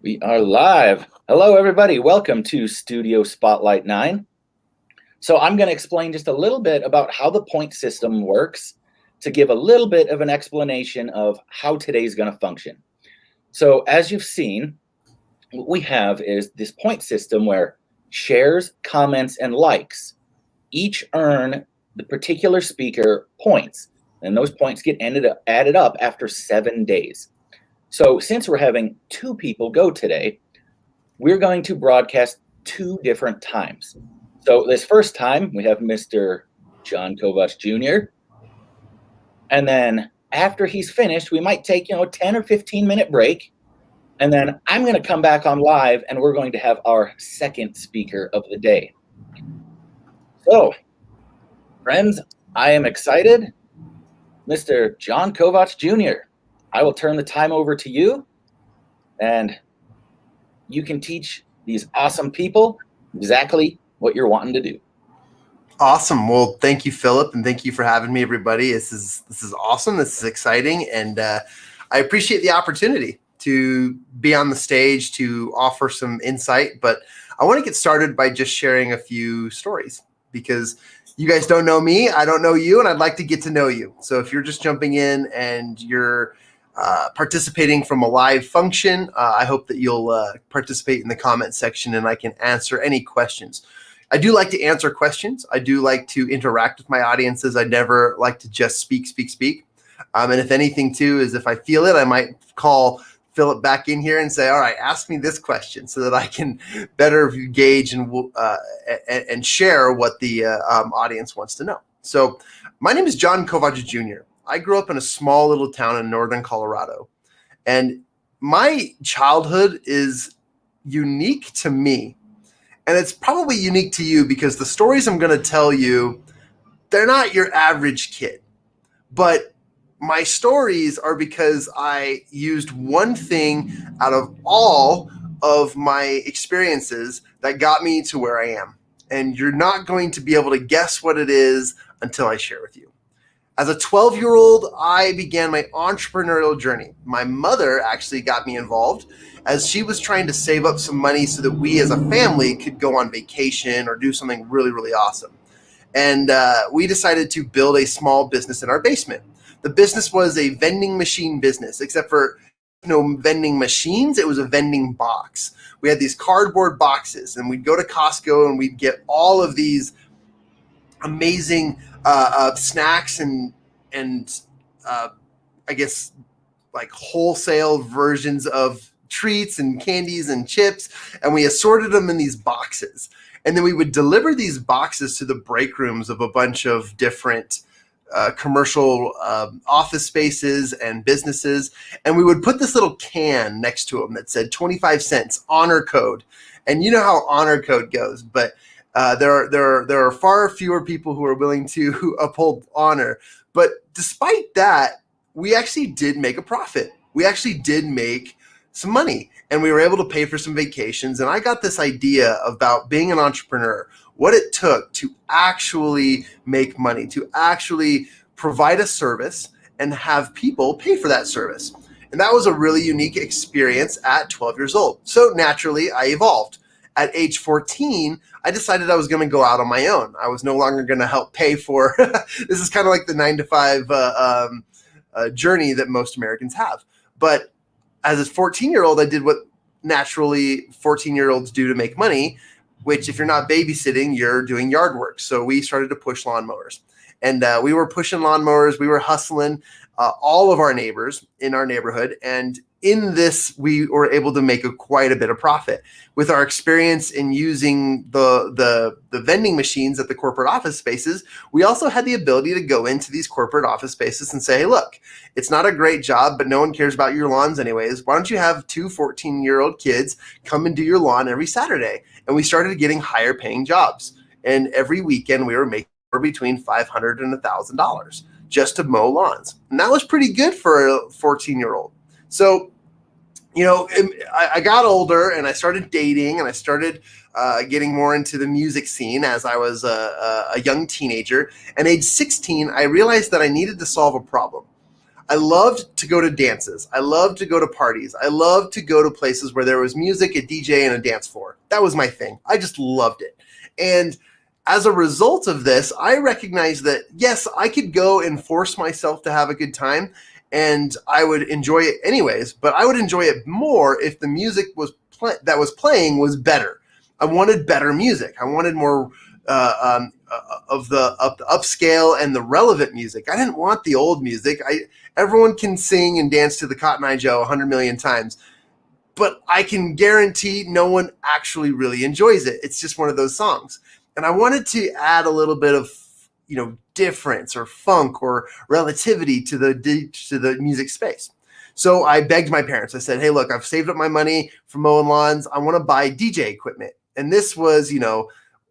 We are live. Hello, everybody. Welcome to Studio Spotlight 9. So I'm going to explain just a little bit about how the point system works to give a little bit of an explanation of how today's going to function. So as you've seen, what we have is this point system where shares, comments, and likes each earn the particular speaker points, and those points get added up after 7 days. So since we're having two people go today, we're going to broadcast two different times. So this first time, we have Mr. Jon Kovach Jr. And then after he's finished, we might take, a 10 or 15-minute break. And then I'm going to come back on live, and we're going to have our second speaker of the day. So, friends, I am excited. Mr. Jon Kovach Jr., I will turn the time over to you, and you can teach these awesome people exactly what you're wanting to do. Awesome. Well, thank you, Philip, and thank you for having me, everybody. This is awesome. This is exciting, and I appreciate the opportunity to be on the stage to offer some insight. But I want to get started by just sharing a few stories, because you guys don't know me, I don't know you, and I'd like to get to know you. So if you're just jumping in and you're participating from a live function, I hope that you'll participate in the comment section and I can answer any questions. I do like to answer questions. I do like to interact with my audiences. I never like to just speak. And if anything too, is if I feel it, I might call Philip back in here and say, all right, ask me this question so that I can better gauge and share what the audience wants to know. So my name is Jon Kovach Jr. I grew up in a small little town in northern Colorado, and my childhood is unique to me, and it's probably unique to you because the stories I'm going to tell you, they're not your average kid, but my stories are because I used one thing out of all of my experiences that got me to where I am, and you're not going to be able to guess what it is until I share with you. As a 12-year-old, I began my entrepreneurial journey. My mother actually got me involved as she was trying to save up some money so that we as a family could go on vacation or do something really, really awesome. And we decided to build a small business in our basement. The business was a vending machine business, except for vending machines, it was a vending box. We had these cardboard boxes, and we'd go to Costco and we'd get all of these amazing snacks and I guess like wholesale versions of treats and candies and chips, and we assorted them in these boxes. And then we would deliver these boxes to the break rooms of a bunch of different commercial office spaces and businesses, and we would put this little can next to them that said 25 cents honor code. And you know how honor code goes, but there are far fewer people who are willing to uphold honor. But despite that, we actually did make a profit. We actually did make some money, and we were able to pay for some vacations. And I got this idea about being an entrepreneur, what it took to actually make money, to actually provide a service and have people pay for that service. And that was a really unique experience at 12 years old. So naturally, I evolved. At age 14, I decided I was going to go out on my own. I was no longer going to help pay for this is kind of like the 9-to-5 journey that most Americans have. But as a 14-year-old, I did what naturally 14-year-olds do to make money, which if you're not babysitting, you're doing yard work. So we started to push lawnmowers. And we were pushing lawnmowers. We were hustling all of our neighbors in our neighborhood. And in this, we were able to make quite a bit of profit. With our experience in using the vending machines at the corporate office spaces, we also had the ability to go into these corporate office spaces and say, hey, look, it's not a great job, but no one cares about your lawns anyways. Why don't you have two 14-year-old kids come and do your lawn every Saturday? And we started getting higher paying jobs. And every weekend we were making between $500 and $1,000 just to mow lawns. And that was pretty good for a 14-year-old. So, I got older and I started dating and I started getting more into the music scene as I was a young teenager. And age 16, I realized that I needed to solve a problem. I loved to go to dances. I loved to go to parties. I loved to go to places where there was music, a DJ, and a dance floor. That was my thing. I just loved it. And as a result of this, I recognized that, yes, I could go and force myself to have a good time, and I would enjoy it anyways, but I would enjoy it more if the music that was playing was better. I wanted better music. I wanted more of the upscale and the relevant music. I didn't want the old music. Everyone can sing and dance to the Cotton Eye Joe 100 million times, but I can guarantee no one actually really enjoys it. It's just one of those songs. And I wanted to add a little bit of, difference or funk or relativity to the music space. So I begged my parents. I said, hey, look, I've saved up my money for mowing lawns. I want to buy DJ equipment. And this was,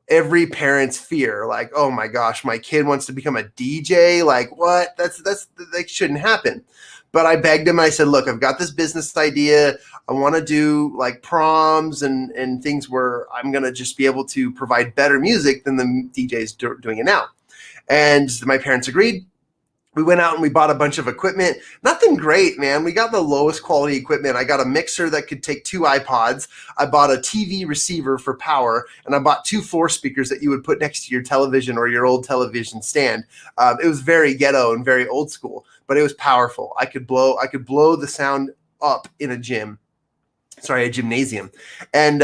every parent's fear. Like, oh my gosh, my kid wants to become a DJ. Like, what? That shouldn't happen. But I begged him. I said, look, I've got this business idea. I want to do like proms and things where I'm going to just be able to provide better music than the DJs doing it now. And my parents agreed. We went out and we bought a bunch of equipment. Nothing great, man. We got the lowest quality equipment. I got a mixer that could take 2 iPods. I bought a TV receiver for power, and I bought 2 floor speakers that you would put next to your television or your old television stand. It was very ghetto and very old school, but it was powerful. I could blow the sound up in a gymnasium. And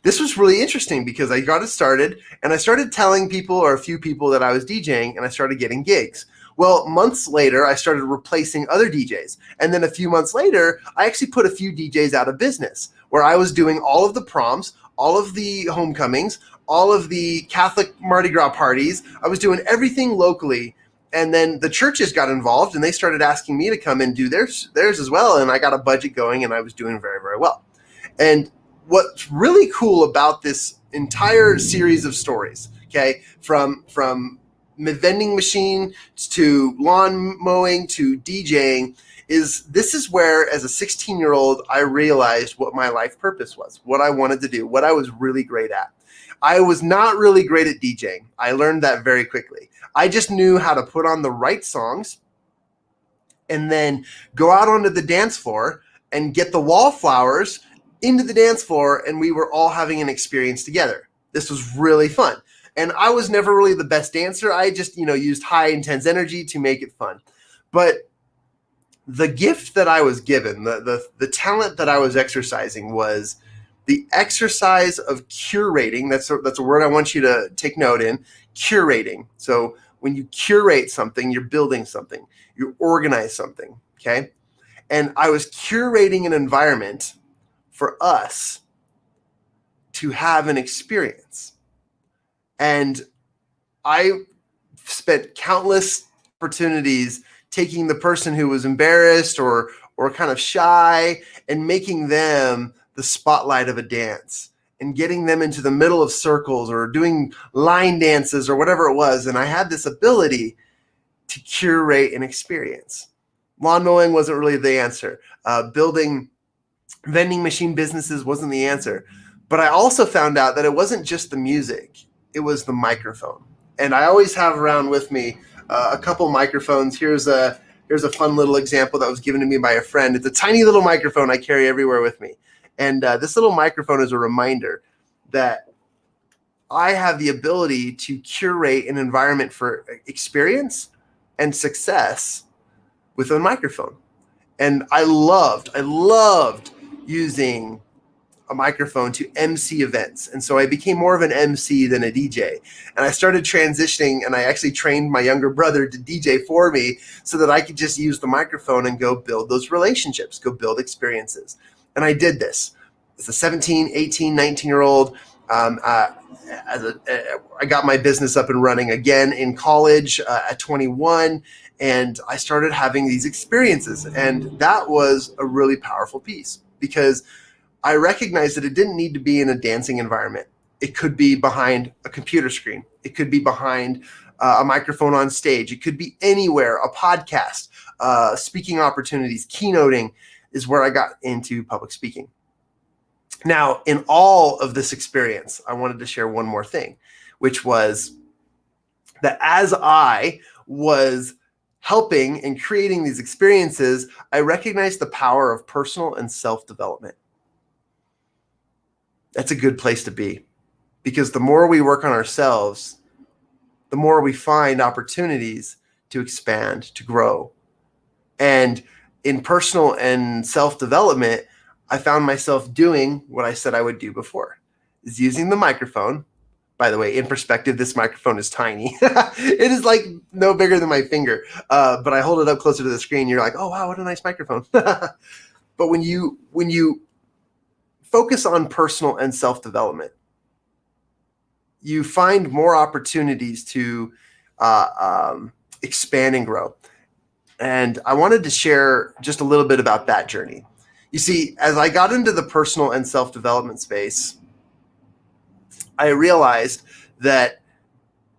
this was really interesting because I got it started and I started telling people, or a few people, that I was DJing, and I started getting gigs. Well, months later, I started replacing other DJs. And then a few months later, I actually put a few DJs out of business, where I was doing all of the proms, all of the homecomings, all of the Catholic Mardi Gras parties. I was doing everything locally. And then the churches got involved and they started asking me to come and do theirs as well. And I got a budget going and I was doing very, very well. And what's really cool about this entire series of stories, okay, from vending machine to lawn mowing to DJing, this is where, as a 16-year-old, I realized what my life purpose was, what I wanted to do, what I was really great at. I was not really great at DJing. I learned that very quickly. I just knew how to put on the right songs and then go out onto the dance floor and get the wallflowers into the dance floor, and we were all having an experience together. This was really fun. And I was never really the best dancer. I just, used high intense energy to make it fun. But the gift that I was given, the talent that I was exercising, was the exercise of curating. That's a word I want you to take note in. Curating. So when you curate something, you're building something. You organize something, okay? And I was curating an environment for us to have an experience. And I spent countless opportunities taking the person who was embarrassed or kind of shy and making them the spotlight of a dance and getting them into the middle of circles or doing line dances or whatever it was. And I had this ability to curate an experience. Lawn mowing wasn't really the answer. Building vending machine businesses wasn't the answer. But I also found out that it wasn't just the music. It was the microphone. And I always have around with me a couple microphones. Here's a fun little example that was given to me by a friend. It's a tiny little microphone I carry everywhere with me. And this little microphone is a reminder that I have the ability to curate an environment for experience and success with a microphone. And I loved using a microphone to MC events. And so I became more of an MC than a DJ. And I started transitioning, and I actually trained my younger brother to DJ for me so that I could just use the microphone and go build those relationships, go build experiences. And I did this. As a 17, 18, 19-year-old, I got my business up and running again in college at 21, and I started having these experiences. And that was a really powerful piece because I recognized that it didn't need to be in a dancing environment. It could be behind a computer screen. It could be behind a microphone on stage. It could be anywhere, a podcast, speaking opportunities, keynoting is where I got into public speaking. Now, in all of this experience, I wanted to share one more thing, which was that as I was helping and creating these experiences, I recognized the power of personal and self-development. That's a good place to be, because the more we work on ourselves, the more we find opportunities to expand, to grow. And in personal and self-development, I found myself doing what I said I would do before, is using the microphone. By the way, in perspective, this microphone is tiny. It is like no bigger than my finger, but I hold it up closer to the screen. You're like, oh, wow, what a nice microphone. But when you focus on personal and self-development, you find more opportunities to expand and grow. And I wanted to share just a little bit about that journey. You see, as I got into the personal and self-development space, I realized that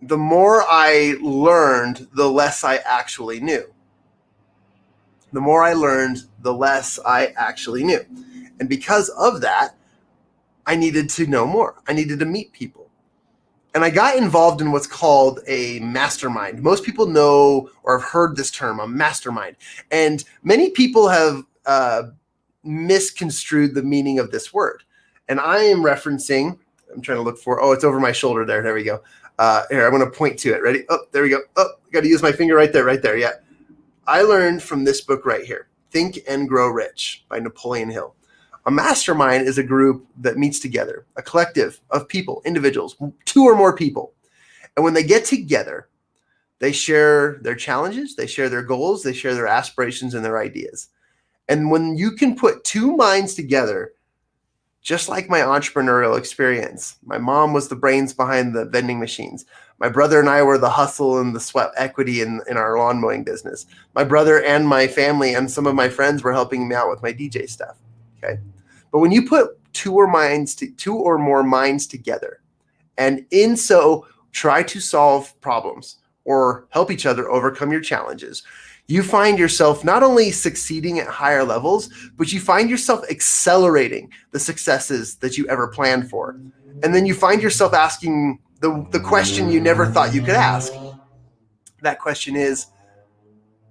the more I learned, the less I actually knew. The more I learned, the less I actually knew. And because of that, I needed to know more. I needed to meet people. And I got involved in what's called a mastermind. Most people know or have heard this term, a mastermind. And many people have misconstrued the meaning of this word. And I am referencing, I'm trying to look for, oh, it's over my shoulder there. There we go. Here, I'm going to point to it. Ready? Oh, there we go. Oh, got to use my finger right there. Yeah. I learned from this book right here, Think and Grow Rich by Napoleon Hill. A mastermind is a group that meets together, a collective of people, individuals, 2 or more people. And when they get together, they share their challenges, they share their goals, they share their aspirations and their ideas. And when you can put 2 minds together, just like my entrepreneurial experience, my mom was the brains behind the vending machines. My brother and I were the hustle and the sweat equity in our lawn mowing business. My brother and my family and some of my friends were helping me out with my DJ stuff. Okay. But when you put 2 or more minds together, and in so try to solve problems or help each other overcome your challenges, you find yourself not only succeeding at higher levels, but you find yourself accelerating the successes that you ever planned for. And then you find yourself asking the question you never thought you could ask. That question is,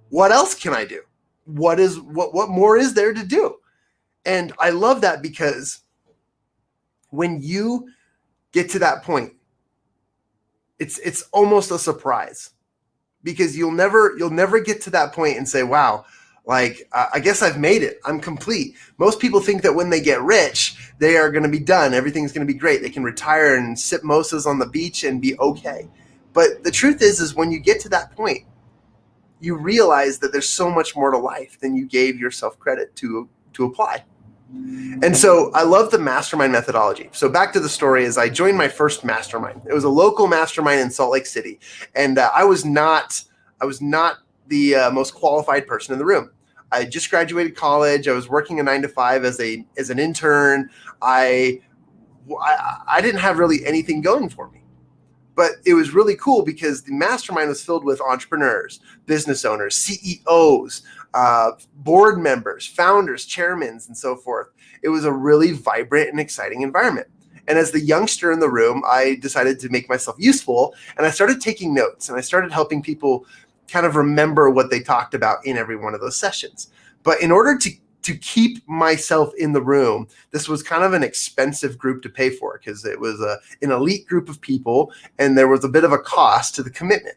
what else can I do? What more is there to do? And I love that, because when you get to that point, it's almost a surprise, because you'll never get to that point and say, wow, like, I guess I've made it. I'm complete. Most people think that when they get rich, they are going to be done. Everything's going to be great. They can retire and sip mimosas on the beach and be okay. But the truth is when you get to that point, you realize that there's so much more to life than you gave yourself credit to apply. And so I love the mastermind methodology. So back to the story, as I joined my first mastermind. It was a local mastermind in Salt Lake City. And I was not the most qualified person in the room. I just graduated college. I was working a 9-to-5 as an intern. I didn't have really anything going for me. But it was really cool because the mastermind was filled with entrepreneurs, business owners, CEOs, board members, founders, chairmen, and so forth. It was a really vibrant and exciting environment. And as the youngster in the room, I decided to make myself useful, and I started taking notes, and I started helping people kind of remember what they talked about in every one of those sessions. But in order to keep myself in the room, this was kind of an expensive group to pay for, because it was an elite group of people, and there was a bit of a cost to the commitment.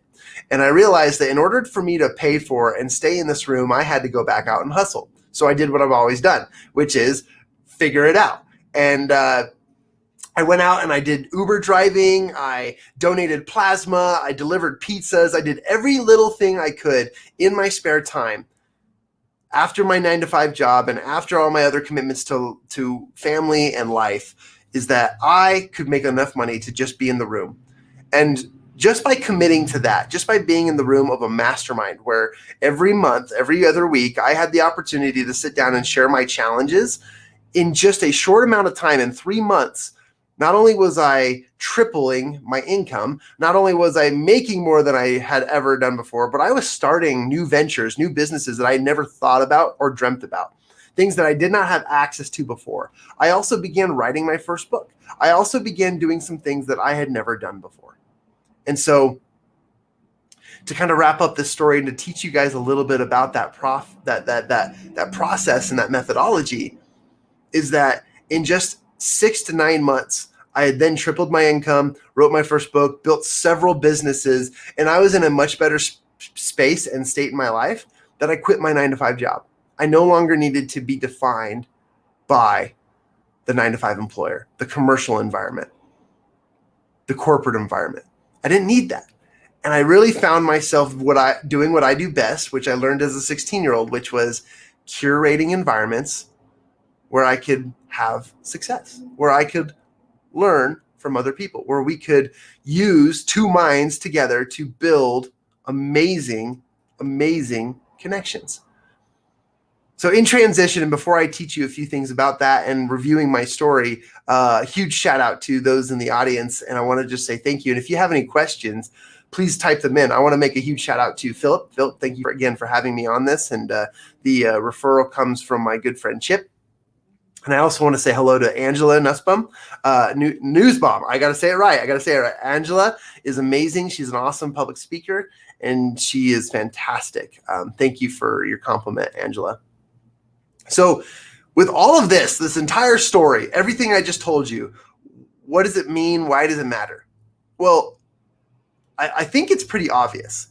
And I realized that in order for me to pay for and stay in this room, I had to go back out and hustle. So I did what I've always done, which is figure it out. And I went out and I did Uber driving. I donated plasma. I delivered pizzas. I did every little thing I could in my spare time after my 9-to-5 job and after all my other commitments to family and life, is that I could make enough money to just be in the room. And just by committing to that, just by being in the room of a mastermind where every month, every other week, I had the opportunity to sit down and share my challenges, in just a short amount of time, in 3 months, not only was I tripling my income, not only was I making more than I had ever done before, but I was starting new ventures, new businesses that I never thought about or dreamt about, things that I did not have access to before. I also began writing my first book. I also began doing some things that I had never done before. And so to kind of wrap up this story and to teach you guys a little bit about that process and that methodology is that in just 6 to 9 months, I had then tripled my income, wrote my first book, built several businesses, and I was in a much better space and state in my life that I quit my 9-to-5 job. I no longer needed to be defined by the 9-to-5 employer, the commercial environment, the corporate environment. I didn't need that. And I really found myself doing what I do best, which I learned as a 16-year-old, which was curating environments where I could have success, where I could learn from other people, where we could use two minds together to build amazing connections. So in transition, and before I teach you a few things about that and reviewing my story, huge shout out to those in the audience. And I want to just say thank you. And if you have any questions, please type them in. I want to make a huge shout out to Philip. Philip, thank you again for having me on this. And the referral comes from my good friend Chip. And I also want to say hello to Angela Nussbaum, Newsbaum. I got to say it right. Angela is amazing. She's an awesome public speaker, and she is fantastic. Thank you for your compliment, Angela. So with all of this entire story, everything I just told you, what does it mean? Why does it matter? Well, I think it's pretty obvious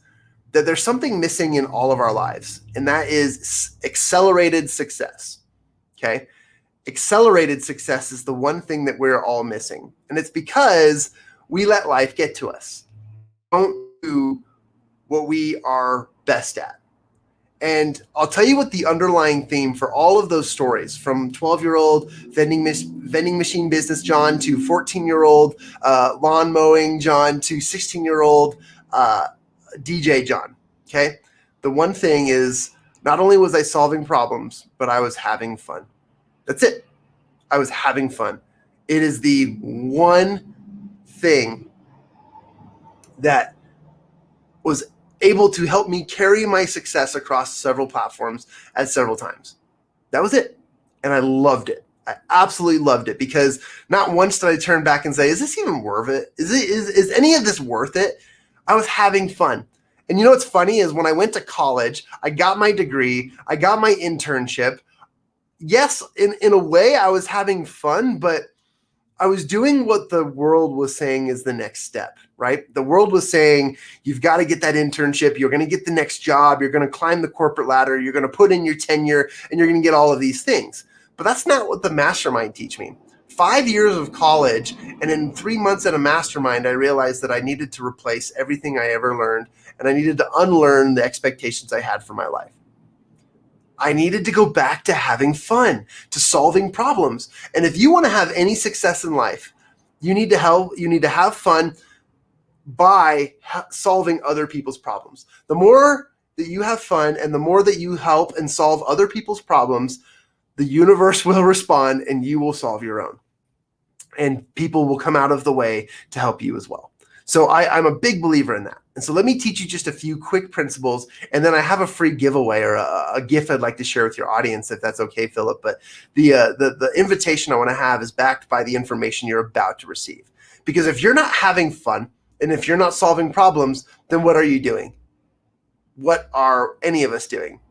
that there's something missing in all of our lives, and that is accelerated success, okay? Accelerated success is the one thing that we're all missing. And it's because we let life get to us. We don't do what we are best at. And I'll tell you what the underlying theme for all of those stories, from 12-year-old vending machine business John to 14-year-old lawn mowing John to 16-year-old DJ John, okay? The one thing is, not only was I solving problems, but I was having fun. That's it. I was having fun. It is the one thing that was able to help me carry my success across several platforms at several times. That was it. And I loved it. I absolutely loved it, because not once did I turn back and say, is this even worth it? Is any of this worth it? I was having fun. And you know what's funny is when I went to college, I got my degree, I got my internship. Yes, in a way I was having fun, but I was doing what the world was saying is the next step, right? The world was saying, you've got to get that internship. You're going to get the next job. You're going to climb the corporate ladder. You're going to put in your tenure, and you're going to get all of these things. But that's not what the mastermind teach me. 5 years of college, and in 3 months at a mastermind, I realized that I needed to replace everything I ever learned, and I needed to unlearn the expectations I had for my life. I needed to go back to having fun, to solving problems. And if you want to have any success in life, you need to have fun by solving other people's problems. The more that you have fun and the more that you help and solve other people's problems, the universe will respond and you will solve your own. And people will come out of the way to help you as well. So I'm a big believer in that. And so let me teach you just a few quick principles, and then I have a free giveaway or a gift I'd like to share with your audience, if that's okay, Philip. But the invitation I want to have is backed by the information you're about to receive. Because if you're not having fun and if you're not solving problems, then what are you doing? What are any of us doing?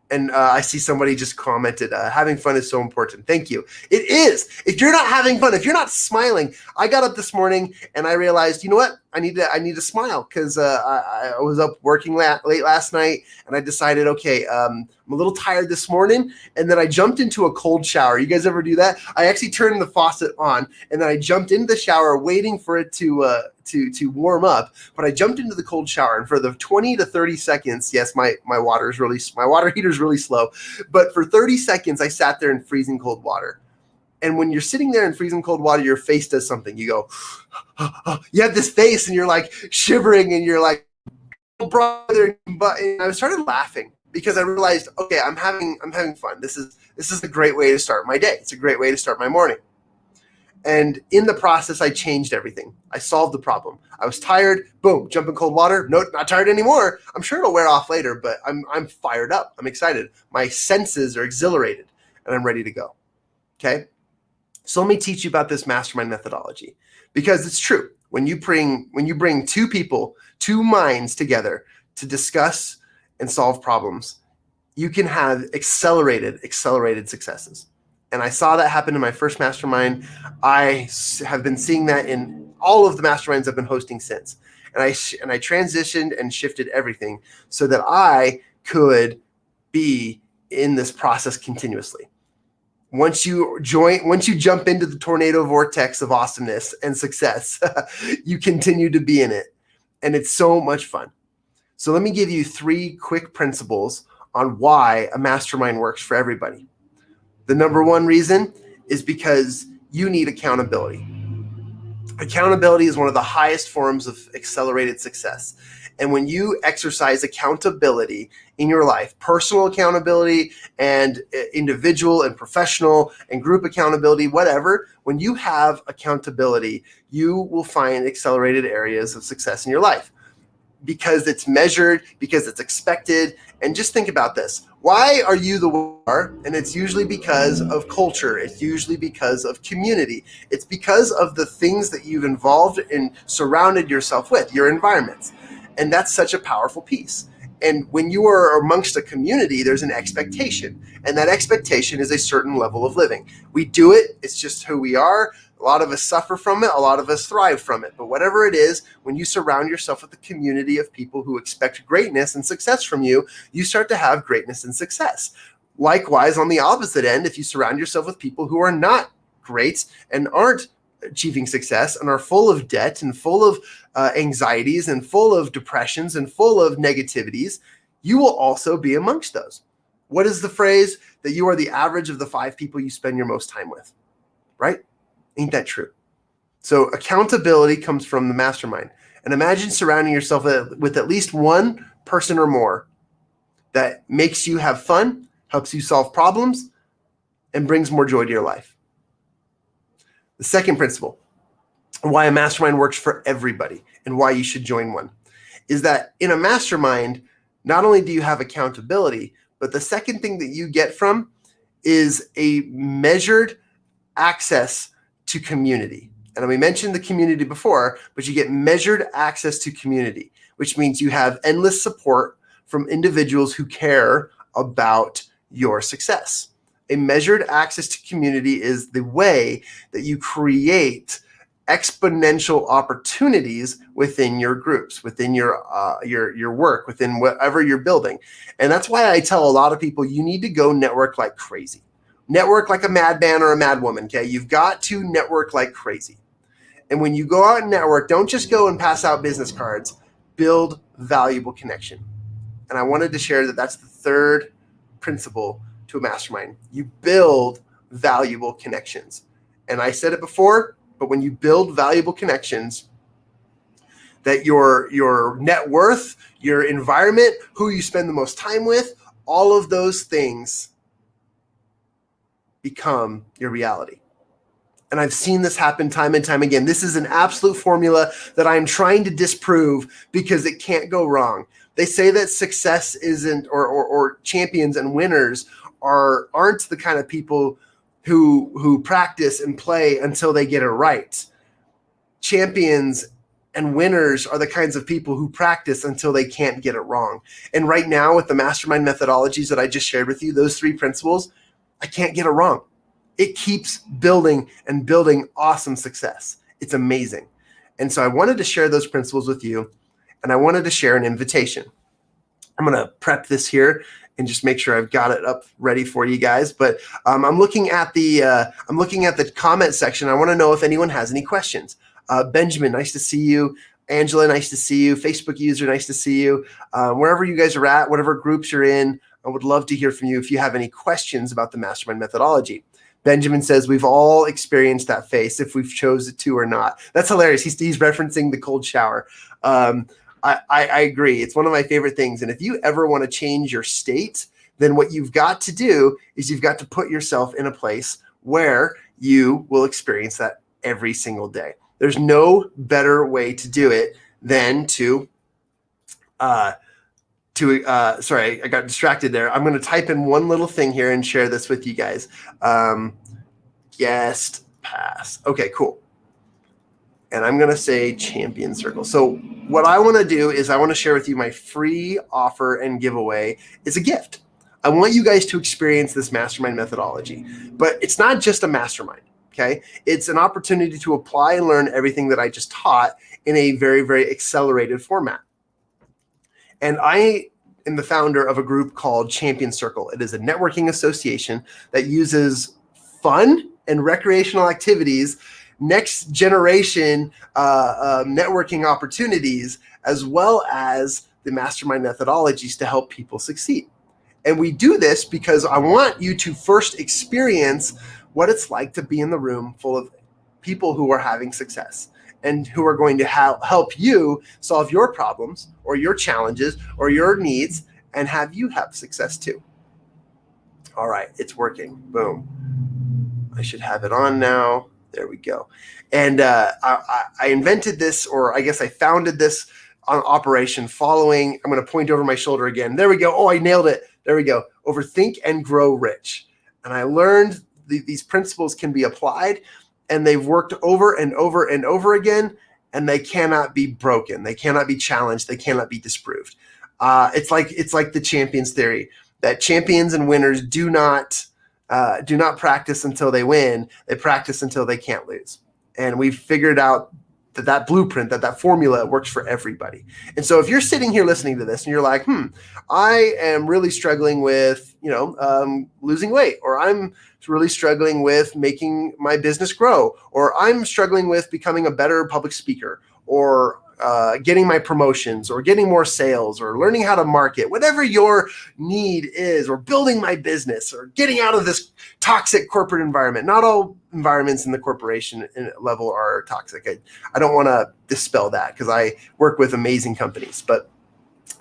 And I see somebody just commented, having fun is so important. Thank you. It is. If you're not having fun, if you're not smiling, I got up this morning and I realized, you know what? I need to smile, because I was up working late last night, and I decided, okay, I'm a little tired this morning, and then I jumped into a cold shower. You guys ever do that? I actually turned the faucet on, and then I jumped into the shower waiting for it to warm up. But I jumped into the cold shower, and for the 20 to 30 seconds, yes, my water heater's really slow, but for 30 seconds I sat there in freezing cold water. And when you're sitting there in freezing cold water, your face does something. You go, you have this face, and you're like shivering, and you're like, brother. And I started laughing because I realized, okay, I'm having fun. This is a great way to start my day. It's a great way to start my morning. And in the process, I changed everything. I solved the problem. I was tired. Boom, jump in cold water. No, not tired anymore. I'm sure it'll wear off later, but I'm fired up. I'm excited. My senses are exhilarated, and I'm ready to go. Okay. So let me teach you about this mastermind methodology, because it's true. When you bring two people, two minds together to discuss and solve problems, you can have accelerated successes. And I saw that happen in my first mastermind. I have been seeing that in all of the masterminds I've been hosting since. And I transitioned and shifted everything so that I could be in this process continuously. Once you jump into the tornado vortex of awesomeness and success, you continue to be in it. And it's so much fun. So let me give you 3 quick principles on why a mastermind works for everybody. The number one reason is because you need accountability. Accountability is one of the highest forms of accelerated success. And when you exercise accountability in your life, personal accountability and individual and professional and group accountability, whatever, when you have accountability, you will find accelerated areas of success in your life because it's measured, because it's expected. And just think about this. Why are you the way you are? And it's usually because of culture. It's usually because of community. It's because of the things that you've involved and surrounded yourself with, your environments. And that's such a powerful piece. And when you are amongst a community, there's an expectation. And that expectation is a certain level of living. We do it. It's just who we are. A lot of us suffer from it. A lot of us thrive from it. But whatever it is, when you surround yourself with a community of people who expect greatness and success from you, you start to have greatness and success. Likewise, on the opposite end, if you surround yourself with people who are not great and aren't achieving success and are full of debt and full of anxieties and full of depressions and full of negativities, you will also be amongst those. What is the phrase? That you are the average of the 5 people you spend your most time with, right? Ain't that true? So accountability comes from the mastermind. And imagine surrounding yourself with at least one person or more that makes you have fun, helps you solve problems, and brings more joy to your life. The second principle, why a mastermind works for everybody and why you should join one, is that in a mastermind, not only do you have accountability, but the second thing that you get from is a measured access to community. And we mentioned the community before, but you get measured access to community, which means you have endless support from individuals who care about your success. A measured access to community is the way that you create exponential opportunities within your groups, within your work, within whatever you're building. And that's why I tell a lot of people, you need to go network like crazy. Network like a madman or a madwoman, okay? You've got to network like crazy. And when you go out and network, don't just go and pass out business cards. Build valuable connection. And I wanted to share that that's the third principle to a mastermind. You build valuable connections. And I said it before, but when you build valuable connections, that your net worth, your environment, who you spend the most time with, all of those things become your reality. And I've seen this happen time and time again. This is an absolute formula that I'm trying to disprove because it can't go wrong. They say that success isn't, or champions and winners aren't the kind of people who practice and play until they get it right. Champions and winners are the kinds of people who practice until they can't get it wrong. And right now, with the mastermind methodologies that I just shared with you, those 3 principles, I can't get it wrong. It keeps building and building awesome success. It's amazing. And so I wanted to share those principles with you, and I wanted to share an invitation. I'm going to prep this here and just make sure I've got it up ready for you guys. But I'm looking at the comment section. I want to know if anyone has any questions. Benjamin, nice to see you. Angela, nice to see you. Facebook user, nice to see you. Wherever you guys are at, whatever groups you're in, I would love to hear from you if you have any questions about the mastermind methodology. Benjamin says, we've all experienced that face if we've chose it to or not. That's hilarious. He's referencing the cold shower. I agree. It's one of my favorite things. And if you ever want to change your state, then what you've got to do is you've got to put yourself in a place where you will experience that every single day. There's no better way to do it than sorry, I got distracted there. I'm going to type in one little thing here and share this with you guest pass. Okay, cool. and I'm going to say champion circle. So what I want to do is I want to share with you my free offer and giveaway. It's a gift. I want you guys to experience this mastermind methodology, but it's not just a mastermind. Okay. It's an opportunity to apply and learn everything that I just taught in a very, very accelerated format. And I am the founder of a group called Champion Circle. It is a networking association that uses fun and recreational activities, next generation networking opportunities, as well as the mastermind methodologies to help people succeed. And we do this because I want you to first experience what it's like to be in the room full of people who are having success and who are going to help you solve your problems or your challenges or your needs and have you have success too. All right, it's working. Boom. I should have it on now. There we go. And I invented this, or I guess I founded this operation following, I'm going to point over my shoulder again. There we go. Oh, I nailed it. There we go. Overthink and grow rich. And I learned these principles can be applied, and they've worked over and over and over again, and they cannot be broken. They cannot be challenged. They cannot be disproved. It's like the champions theory, that champions and winners do not practice until they win. They practice until they can't lose. And we've figured out that blueprint, that formula works for everybody. And so if you're sitting here listening to this and you're like, I am really struggling with, losing weight, or I'm really struggling with making my business grow, or I'm struggling with becoming a better public speaker, or getting my promotions, or getting more sales, or learning how to market, whatever your need is, or building my business, or getting out of this toxic corporate environment. Not all environments in the corporation level are toxic. I don't want to dispel that because I work with amazing companies, but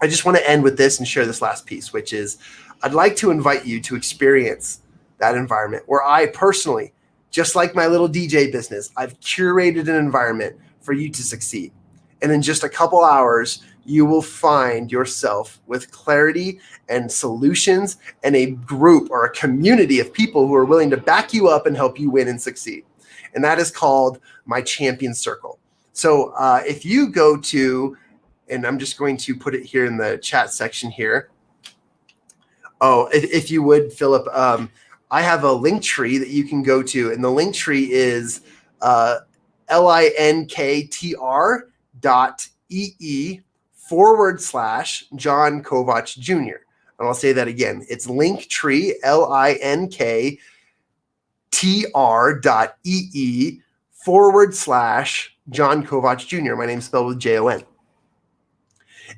I just want to end with this and share this last piece, which is I'd like to invite you to experience that environment where I personally, just like my little DJ business, I've curated an environment for you to succeed. And in just a couple hours, you will find yourself with clarity and solutions and a group or a community of people who are willing to back you up and help you win and succeed. And that is called my champion circle. So if you go to, and I'm just going to put it here in the chat section here. Oh, if you would, Philip, I have a link tree that you can go to. And the link tree is linktr.ee/Jon Kovach Jr. And I'll say that again. It's linktree, linktr.ee/Jon Kovach Jr. My name's spelled with Jon.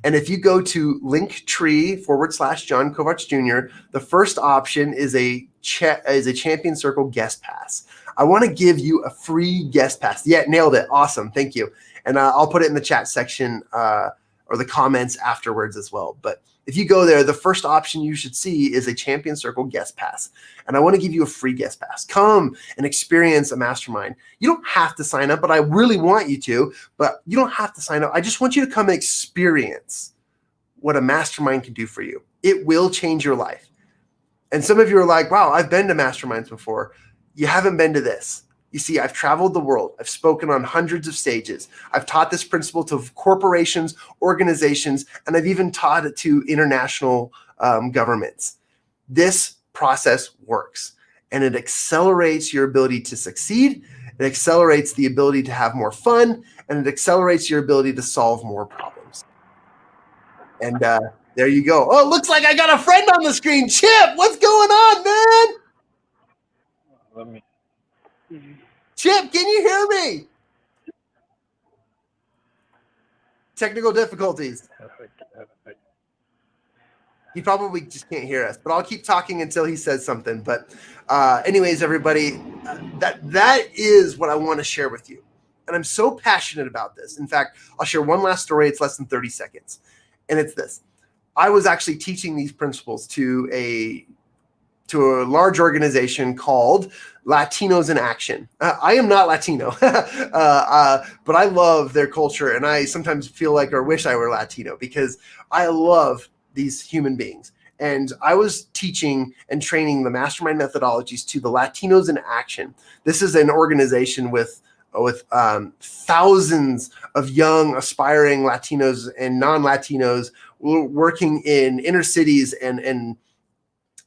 And if you go to linktree/Jon Kovach Jr., the first option is a Champion Circle guest pass. I want to give you a free guest pass. Yeah, nailed it. Awesome. Thank you. And I'll put it in the chat section or the comments afterwards as well. But if you go there, the first option you should see is a Champion Circle guest pass. And I want to give you a free guest pass. Come and experience a mastermind. You don't have to sign up, but I really want you to. But you don't have to sign up. I just want you to come and experience what a mastermind can do for you. It will change your life. And some of you are like, wow, I've been to masterminds before. You haven't been to this. You see, I've traveled the world. I've spoken on hundreds of stages. I've taught this principle to corporations, organizations, and I've even taught it to international governments. This process works, and it accelerates your ability to succeed. It accelerates the ability to have more fun, and it accelerates your ability to solve more problems. And there you go. Oh, it looks like I got a friend on the screen. Chip, what's going on, man? Chip, can you hear me? Technical difficulties. He probably just can't hear us, but I'll keep talking until he says something. But anyways, everybody, that is what I want to share with you. And I'm so passionate about this. In fact, I'll share one last story. It's less than 30 seconds. And it's this. I was actually teaching these principles to a large organization called Latinos in Action. I am not Latino, but I love their culture. And I sometimes feel like or wish I were Latino because I love these human beings. And I was teaching and training the mastermind methodologies to the Latinos in Action. This is an organization with with thousands of young aspiring Latinos and non-Latinos working in inner cities and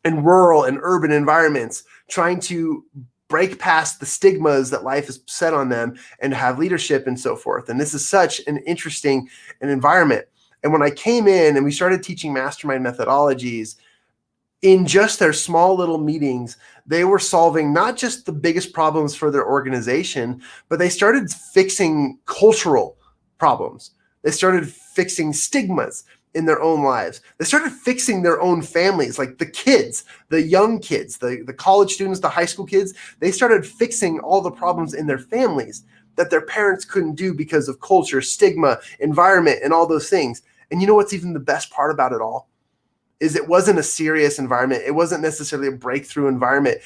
rural and urban environments, trying to break past the stigmas that life has set on them and have leadership and so forth. And this is such an interesting environment. And when I came in and we started teaching mastermind methodologies, in just their small little meetings, they were solving not just the biggest problems for their organization, but they started fixing cultural problems. They started fixing stigmas in their own lives. They started fixing their own families, like the kids, the young kids, the college students, the high school kids. They started fixing all the problems in their families that their parents couldn't do because of culture, stigma, environment, and all those things. And you know what's even the best part about it all? Is it wasn't a serious environment. It wasn't necessarily a breakthrough environment.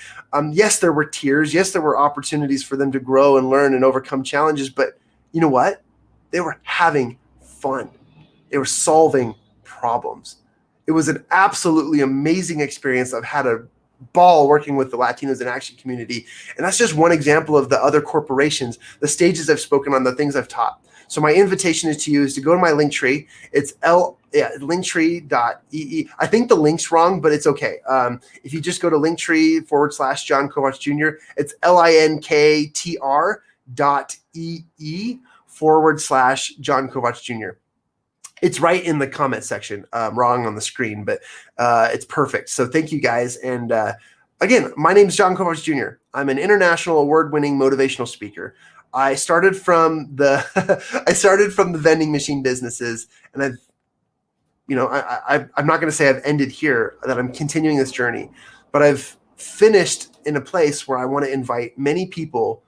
Yes, there were tears. Yes, there were opportunities for them to grow and learn and overcome challenges. But you know what? They were having fun. They were solving problems. It was an absolutely amazing experience. I've had a ball working with the Latinos in Action community. And that's just one example of the other corporations, the stages I've spoken on, the things I've taught. So my invitation is to you is to go to my Linktree. It's linktree.ee. I think the link's wrong, but it's okay. If you just go to Linktree/Jon Kovach Jr., it's linktr.ee/Jon Kovach Jr. It's right in the comment section, wrong on the screen, but it's perfect. So thank you guys. And again, my name is Jon Kovach Jr. I'm an international award-winning motivational speaker. I started from the vending machine businesses, and I'm not going to say I've ended here, that I'm continuing this journey, but I've finished in a place where I want to invite many people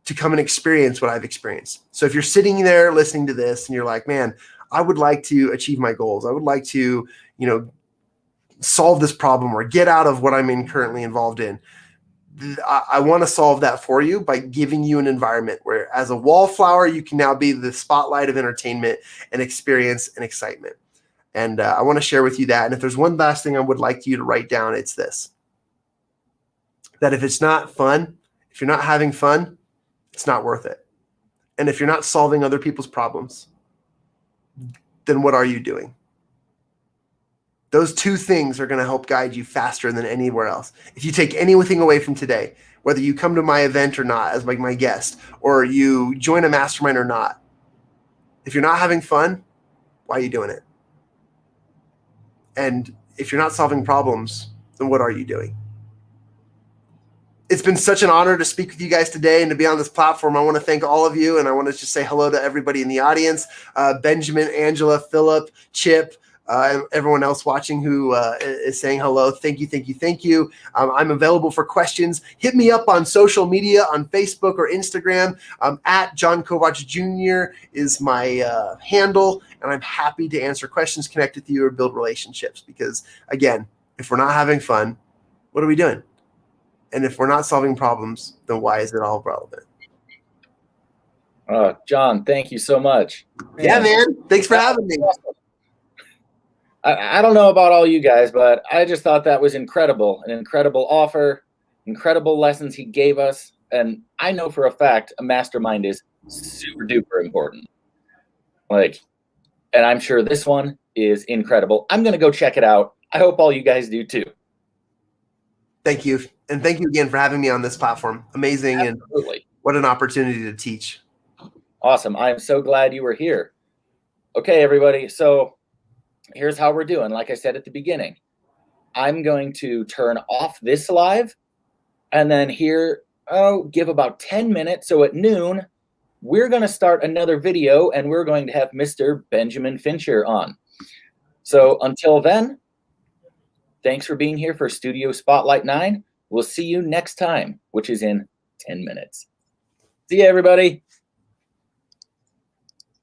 to come and experience what I've experienced. So if you're sitting there listening to this and you're like, man, I would like to achieve my goals. I would like to, solve this problem or get out of what I'm currently involved in. I want to solve that for you by giving you an environment where, as a wallflower, you can now be the spotlight of entertainment and experience and excitement. And I want to share with you that. And if there's one last thing I would like you to write down, it's this: that if it's not fun, if you're not having fun, it's not worth it. And if you're not solving other people's problems, then what are you doing? Those two things are going to help guide you faster than anywhere else. If you take anything away from today, whether you come to my event or not as my guest, or you join a mastermind or not, if you're not having fun, why are you doing it? And if you're not solving problems, then what are you doing? It's been such an honor to speak with you guys today and to be on this platform. I want to thank all of you, and I want to just say hello to everybody in the audience, Benjamin, Angela, Philip, Chip, everyone else watching who is saying hello. Thank you, thank you, thank you. I'm available for questions. Hit me up on social media, on Facebook or Instagram. At Jon Kovach Jr. is my handle, and I'm happy to answer questions, connect with you, or build relationships. Because, again, if we're not having fun, what are we doing? And if we're not solving problems, then why is it all relevant? Jon, thank you so much. Yeah, man. Thanks for having me. I don't know about all you guys, but I just thought that was incredible. An incredible offer, incredible lessons he gave us. And I know for a fact a mastermind is super duper important. And I'm sure this one is incredible. I'm going to go check it out. I hope all you guys do too. Thank you. And thank you again for having me on this platform. Amazing. Absolutely. And what an opportunity to teach. Awesome. I am so glad you were here. Okay, everybody. So here's how we're doing. Like I said at the beginning, I'm going to turn off this live and then give about 10 minutes. So at noon, we're going to start another video and we're going to have Mr. Benjamin Fincher on. So until then, thanks for being here for Studio Spotlight 9. We'll see you next time, which is in 10 minutes. See you, everybody.